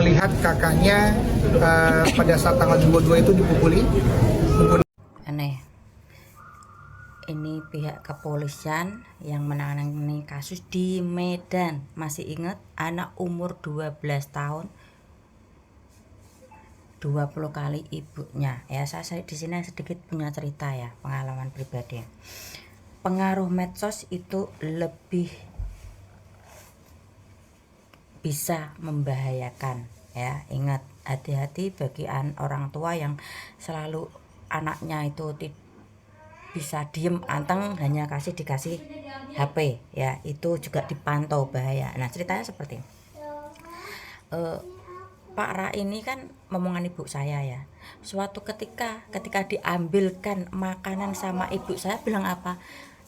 melihat kakaknya pada saat tanggal 22 itu dipukuli. Aneh. Ini pihak kepolisian yang menangani kasus di Medan. Masih ingat anak umur 12 tahun 20 kali ibunya. Ya, saya di sini sedikit punya cerita ya, pengalaman pribadi. Pengaruh medsos itu lebih bisa membahayakan ya. Ingat, hati-hati bagi orang tua yang selalu anaknya itu bisa diem anteng hanya dikasih HP ya, itu juga dipantau bahaya. Nah, ceritanya seperti Pak Ra ini kan ngomongan ibu saya ya. Suatu ketika diambilkan makanan sama ibu saya, bilang apa?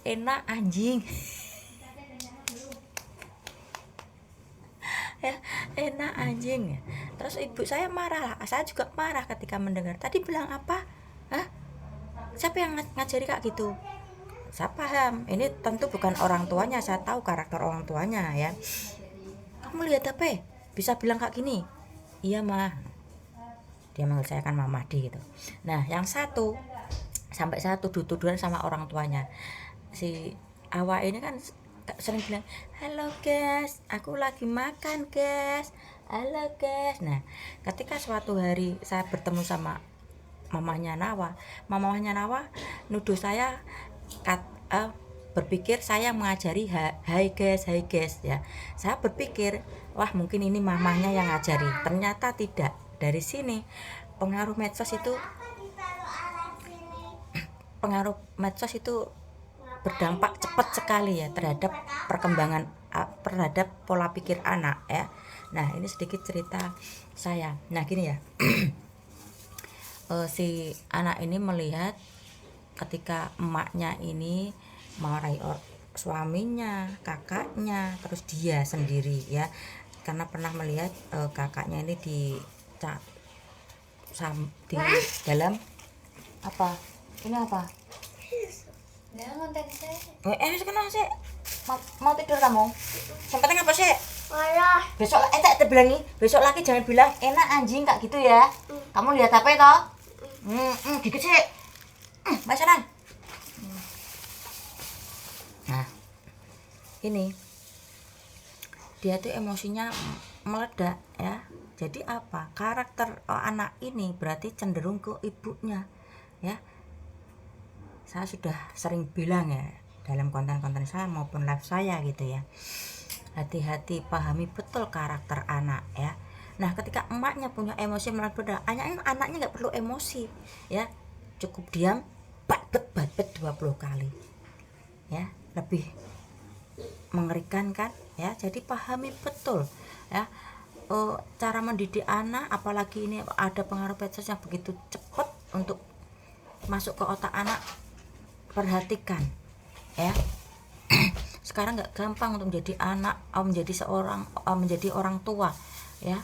Enak anjing. Ya, enak anjing. Terus ibu saya marah lah, saya juga marah ketika mendengar. Tadi bilang apa? Hah? Siapa yang ngajari kak gitu? Saya paham, ini tentu bukan orang tuanya, saya tahu karakter orang tuanya ya. Kamu lihat apa? Bisa bilang kak gini? Iya mah. Dia manggil saya kan Mama Di gitu. Nah, yang satu sampai saya tuduh-tuduhan sama orang tuanya. Si Awa ini kan sering bilang, halo guys, aku lagi makan guys, halo guys. Nah, ketika suatu hari saya bertemu sama mamanya Nawa nuduh saya berpikir saya mengajari hai guys ya. Saya berpikir wah mungkin ini mamanya yang ngajari, ternyata tidak. Dari sini pengaruh medsos itu berdampak cepat sekali ya terhadap perkembangan, terhadap pola pikir anak ya. Nah, ini sedikit cerita saya. Nah, gini ya. Si anak ini melihat ketika emaknya ini marahi suaminya, kakaknya, terus dia sendiri ya, karena pernah melihat kakaknya ini di dalam apa? Ini apa? Sekarang sih mau tidur kamu? Yang penting apa sih? Marah. Besok tak terbilangi, besok lagi jangan bilang enak anjing kak gitu ya. Kamu lihat apa itu? Gigit sih. Mbak Sanan. Nah, ini dia tuh emosinya meledak ya. Jadi apa? Karakter anak ini berarti cenderung ke ibunya ya. Saya sudah sering bilang ya dalam konten-konten saya maupun live saya gitu ya. Hati-hati, pahami betul karakter anak ya. Nah, ketika emaknya punya emosi meledak, anaknya nggak perlu emosi ya. Cukup diam, bat 20 kali ya, lebih mengerikan kan ya. Jadi pahami betul ya cara mendidik anak, apalagi ini ada pengaruh medsos yang begitu cepat untuk masuk ke otak anak. Perhatikan ya. Sekarang nggak gampang untuk menjadi anak, menjadi orang tua ya.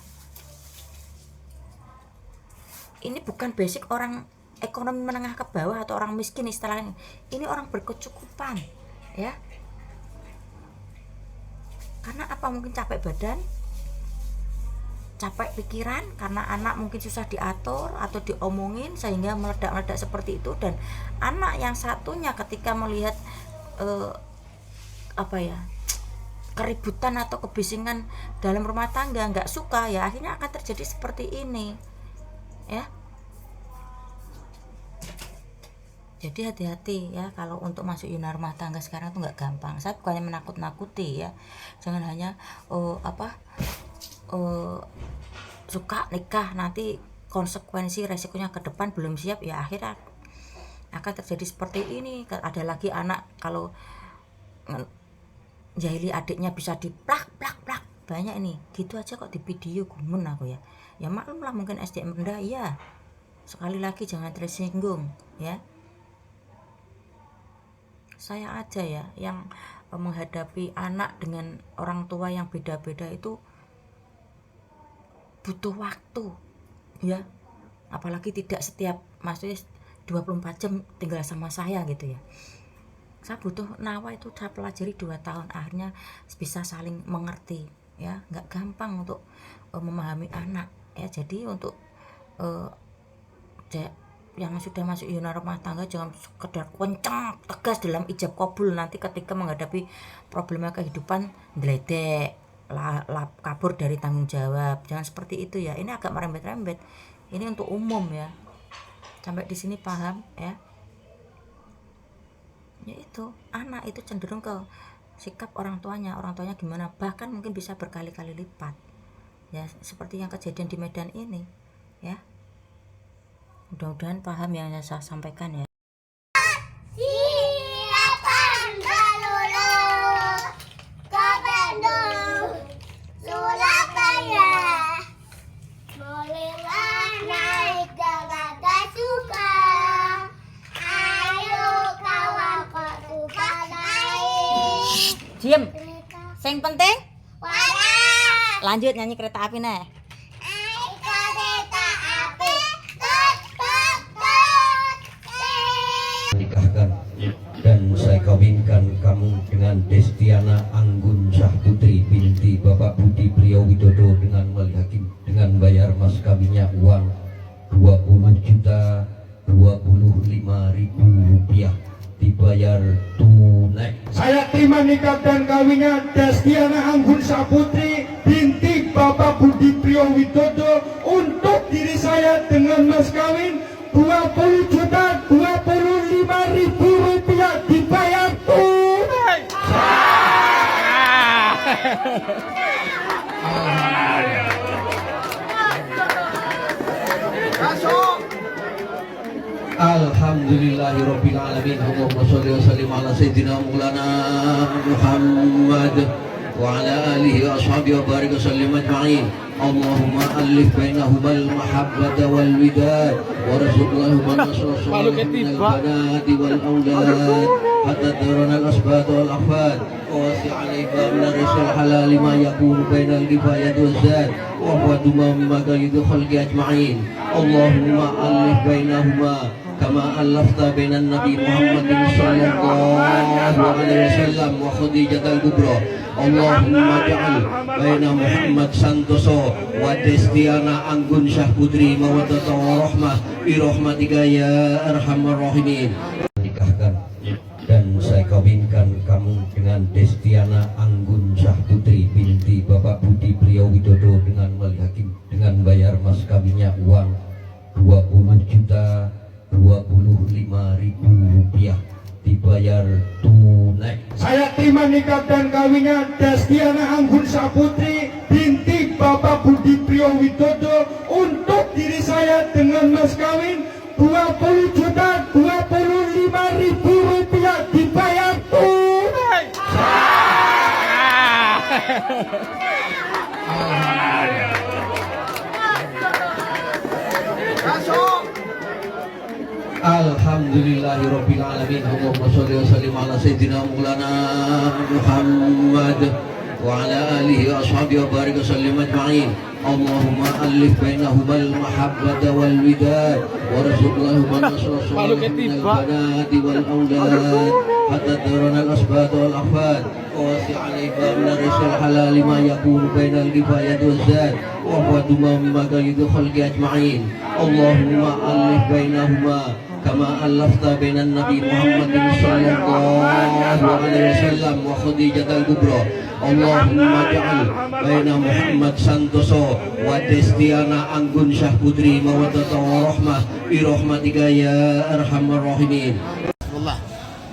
Ini bukan basic orang ekonomi menengah ke bawah atau orang miskin istilahnya. Ini orang berkecukupan ya. Karena apa? Mungkin capek badan, capek pikiran, karena anak mungkin susah diatur atau diomongin sehingga meledak-meledak seperti itu. Dan anak yang satunya ketika melihat keributan atau kebisingan dalam rumah tangga, nggak suka ya, akhirnya akan terjadi seperti ini ya. Jadi hati-hati ya kalau untuk masuk dunia rumah tangga sekarang tuh nggak gampang. Saya bukannya menakut-nakuti ya, jangan hanya suka nikah nanti konsekuensi resikonya ke depan belum siap ya, akhirnya akan terjadi seperti ini. Ada lagi anak kalau jahili adiknya bisa diplak banyak ini gitu aja kok di video, gumun aku ya. Ya maklum lah mungkin SDM rendah ya, sekali lagi jangan tersinggung ya. Saya aja ya yang menghadapi anak dengan orang tua yang beda-beda itu butuh waktu ya, apalagi tidak setiap maksudnya 24 jam tinggal sama saya gitu ya. Saya butuh Nawa itu saya pelajari 2 tahun, akhirnya bisa saling mengerti ya, nggak gampang untuk memahami anak ya. Jadi untuk yang sudah masuk zona rumah tangga jangan sekedar kencang tegas dalam ijab kabul, nanti ketika menghadapi problema kehidupan deledek kabur dari tanggung jawab. Jangan seperti itu ya, ini agak merembet-rembet, ini untuk umum ya. Sampai di sini paham ya? Yaitu anak itu cenderung ke sikap orang tuanya gimana, bahkan mungkin bisa berkali-kali lipat ya, seperti yang kejadian di Medan ini ya. Mudah-mudahan paham yang saya sampaikan ya. Silakan melulu ke Bandung, Surabaya. Bolehlah naik gagak suka. Ayo kawanku suka naik. Diam. Sing penting Wadah. lanjut nyanyi kereta api nih. Naik kereta api. Tut, tut, tut. Nikahkan dan saya kawinkan kamu dengan Destiana Anggun Syah Putri binti Bapak Budi Priyo Widodo dengan wali hakim dengan bayar mas kawinnya uang 20.025.000 rupiah dibayar tunai. Saya terima nikah dan kawinnya Destiana Anggun Syah Putri binti Bapak Budi Priyo Widodo untuk diri saya dengan mas kawin 20.025.000 rupiah dibayar tunai. Alhamdulillahirabbil alamin. Allahumma shalli wa sallim ala sayyidina Maulana Muhammad wa ala alihi wa ashabihi wa barik wa sallim ajma'in. Allahumma alif bainahuma al-mahabbata wal widad warzuqhuma nasra salihin al-banati wal awlad hatta tarana al-asbat wal afad wasi' alayka min ar-rizqil halal ma yakunu bainal kifayat waz zad wa huwa mimma yudkhil khalqi ajma'in. Allahumma alif bainahuma kama alafta bainan Nabi Muhammadin sallallahu alaihi wasallam wa Khadijatul Kubra. Allahumma ja'al baina Muhammad Santoso wa Destiana Anggun Syah Putri mawaddatan wa rahmah bi rahmatika ya arhamar rahimin. Nikahkan dan saya kawinkan kamu dengan Destiana Anggun Syah Putri binti Bapak Budi Priyo Widodo dengan wali hakim dengan bayar mas kawinnya uang 20.025.000 rupiah dibayar tunai. Saya terima nikah dan kawinnya Destiana Anggun Syah Putri binti Bapak Budi Priyo Widodo untuk diri saya dengan mas kawin 20.025.000 rupiah dibayar tunai. Alhamdulillahirabbil alamin. Allahumma shalli wa sallim ala sayyidina Maulana Muhammad wa ala alihi wa ashabihi wa barik wa sallim ajma'in. Allahumma alif bainahuma al-mahabbata wal widad warzuqhuma nasra salihin al-banati wal awlad hatta tarana al-asbat wal afad wasi' alayka min ar-rizqil halal ma yakunu bainal kifayat waz zad wa huwa mimma yudkhil khalqi ajma'in. Allahumma alif bainahuma kama alafta bainan Nabi Muhammadin sallallahu alaihi wasallam wa Khadijatul Kubra. Allahumma ja'al baina Muhammad Santoso wa Destiana Anggun Syah Putri mawaddatan wa rahmah bi rahmatika ya arhamar rahimin. Nasrullah.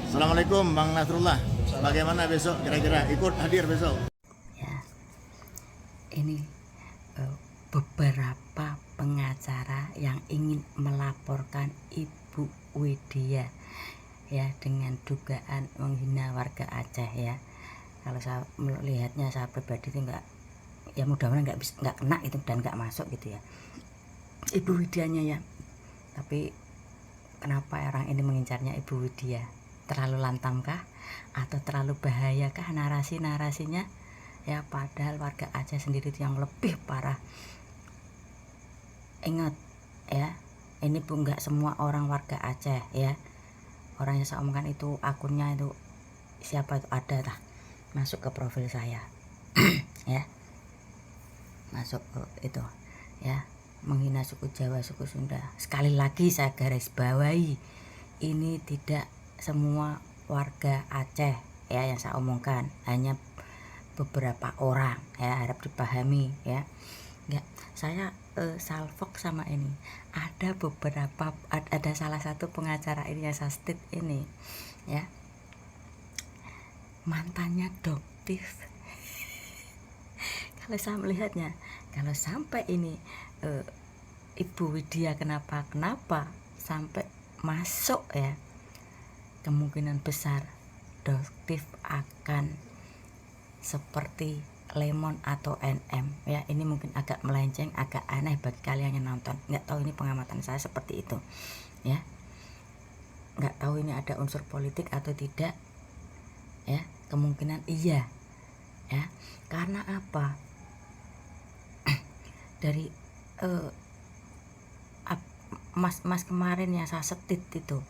Assalamualaikum Bang Nasrullah. Bagaimana besok kira-kira ikut hadir besok? Ya, ini beberapa pengacara yang ingin melaporkan Ibu Widya ya dengan dugaan menghina warga Aceh ya. Kalau saya melihatnya, saya pribadi itu enggak, ya mudah-mudahan nggak kena itu dan nggak masuk gitu ya Ibu Widyanya ya. Tapi kenapa orang ini mengincarnya Ibu Widya? Terlalu lantamkah atau terlalu bahayakah narasinya ya? Padahal warga Aceh sendiri itu yang lebih parah. Ingat ya, ini Bu, nggak semua orang warga Aceh ya. Orang yang saya omongkan itu akunnya itu siapa itu ada lah masuk ke profil saya ya. masuk ke itu ya, menghina suku Jawa, suku Sunda. Sekali lagi saya garis bawahi, ini tidak semua warga Aceh ya yang saya omongkan, hanya beberapa orang ya, harap dipahami ya. Enggak, saya salfok sama ini. Ada salah satu pengacara ini yang saya state ini ya, mantannya Doktif. Kalau saya melihatnya, kalau sampai ini Ibu Widya kenapa sampai masuk ya, kemungkinan besar Doktif akan seperti Lemon atau NM ya. Ini mungkin agak melenceng, agak aneh bagi kalian yang nonton, nggak tahu, ini pengamatan saya seperti itu ya, nggak tahu ini ada unsur politik atau tidak ya, kemungkinan iya ya. Karena apa? Dari mas kemarin yang saya setit itu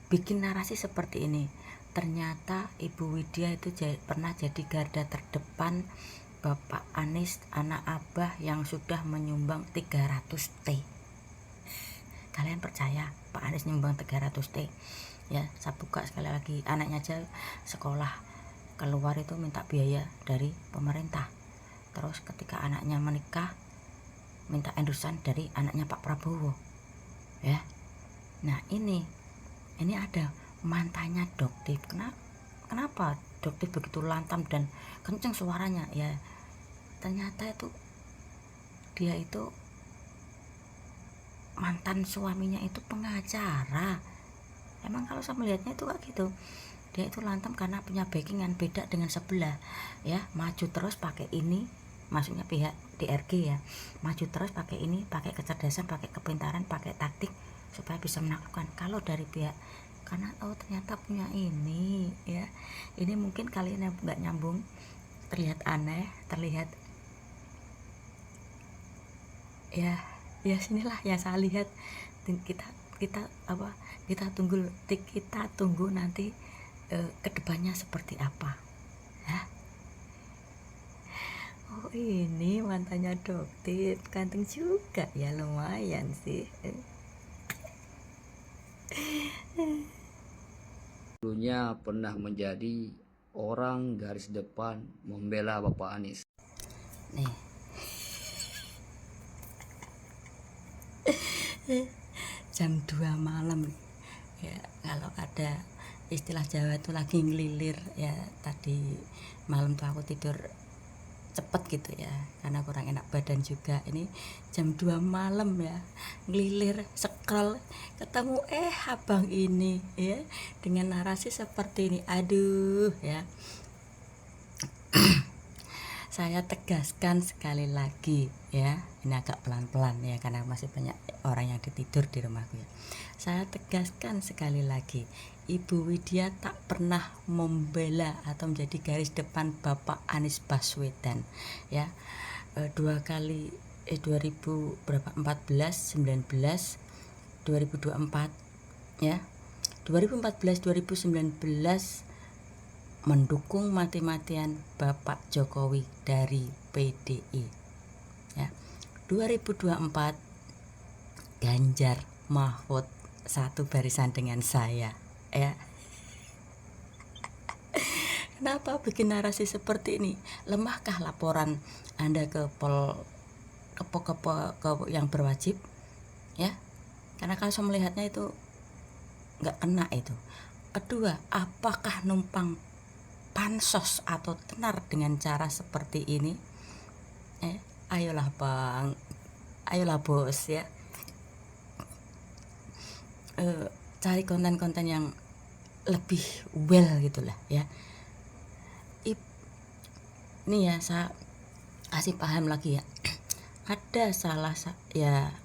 bikin narasi seperti ini. Ternyata Ibu Widya itu pernah jadi garda terdepan Bapak Anies, anak Abah yang sudah menyumbang 300 T. Kalian percaya Pak Anies nyumbang 300 T? Ya, saya buka sekali lagi, anaknya aja sekolah keluar itu minta biaya dari pemerintah. Terus ketika anaknya menikah minta endosan dari anaknya Pak Prabowo ya. Nah ini ada mantannya Doktif. Kenapa Doktif begitu lantam dan kenceng suaranya ya? Ternyata itu dia itu mantan suaminya itu pengacara. Emang kalau saya melihatnya itu kayak gitu, dia itu lantam karena punya backingan, beda dengan sebelah ya, maju terus pakai ini, maksudnya pihak DRG ya, maju terus pakai ini, pakai kecerdasan, pakai kepintaran, pakai taktik supaya bisa menaklukkan. Kalau dari pihak karena ternyata punya ini ya, ini mungkin kalian yang nggak nyambung, terlihat aneh, terlihat ya sinilah yang saya lihat. Kita tunggu nanti kedepannya seperti apa ya. Oh ini mantannya Doktif, ganteng juga ya, lumayan sih. Dulunya pernah menjadi orang garis depan membela Bapak Anies. Nih jam 2 malam ya, kalau ada istilah Jawa itu lagi ngelilir ya. Tadi malam tuh aku tidur cepet gitu ya, karena kurang enak badan juga. Ini jam 2 malam ya, ngelilir scroll ketemu abang ini ya dengan narasi seperti ini. Aduh ya. Saya tegaskan sekali lagi ya, ini agak pelan-pelan ya karena masih banyak orang yang tidur di rumahku ya. Saya tegaskan sekali lagi, Ibu Widya tak pernah membela atau menjadi garis depan Bapak Anies Baswedan ya. 2 kali 2014, 19, 2024 ya. 2014, 2019 mendukung mati-matian Bapak Jokowi dari PDI ya. 2024 Ganjar Mahfud satu barisan dengan saya ya. Kenapa bikin narasi seperti ini? Lemahkah laporan Anda ke yang berwajib ya? Karena kalau saya melihatnya itu nggak kena itu. Kedua, apakah numpang pansos atau tenar dengan cara seperti ini? Ayolah bang, ayolah bos ya, cari konten-konten yang lebih well gitulah ya. Ini ya saya kasih paham lagi ya. Ada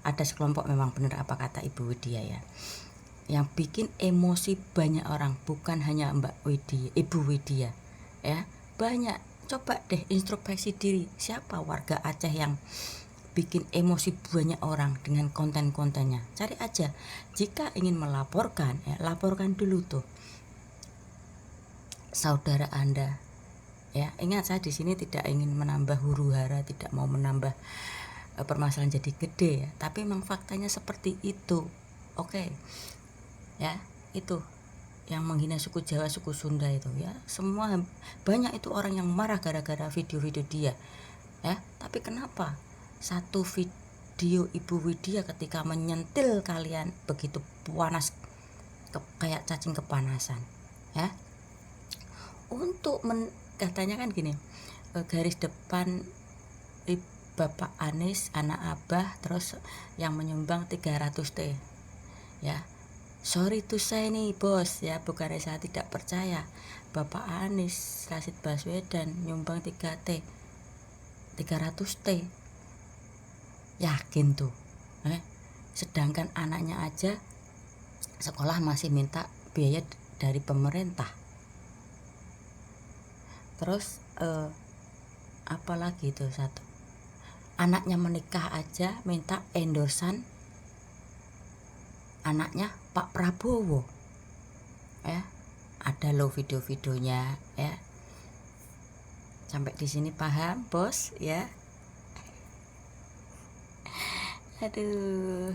ada sekelompok, memang benar apa kata Ibu Widya ya, yang bikin emosi banyak orang, bukan hanya Ibu Widya ya, banyak. Coba deh introspeksi diri, siapa warga Aceh yang bikin emosi banyak orang dengan konten-kontennya. Cari aja, jika ingin melaporkan ya, laporkan dulu tuh saudara Anda Ya, ingat saya di sini tidak ingin menambah huru-hara, tidak mau menambah permasalahan jadi gede ya, tapi memang faktanya seperti itu. Oke. Ya, itu yang menghina suku Jawa, suku Sunda itu ya. Semua banyak itu orang yang marah gara-gara video-video dia. Ya, tapi kenapa satu video Ibu Widya ketika menyentil kalian begitu panas kayak cacing kepanasan, ya. Untuk katanya kan gini, garis depan Bapak Anies, anak Abah, terus yang menyumbang 300T. Ya. Sorry to say nih, Bos, ya, bukannya saya tidak percaya. Bapak Anies Rashid Baswedan nyumbang 3T. 300T. Yakin tuh. Sedangkan anaknya aja sekolah masih minta biaya dari pemerintah. Terus apalagi itu satu, anaknya menikah aja minta endorsan anaknya Pak Prabowo, ya. Ada loh video-videonya, ya. Sampai di sini paham, Bos, ya. Aduh.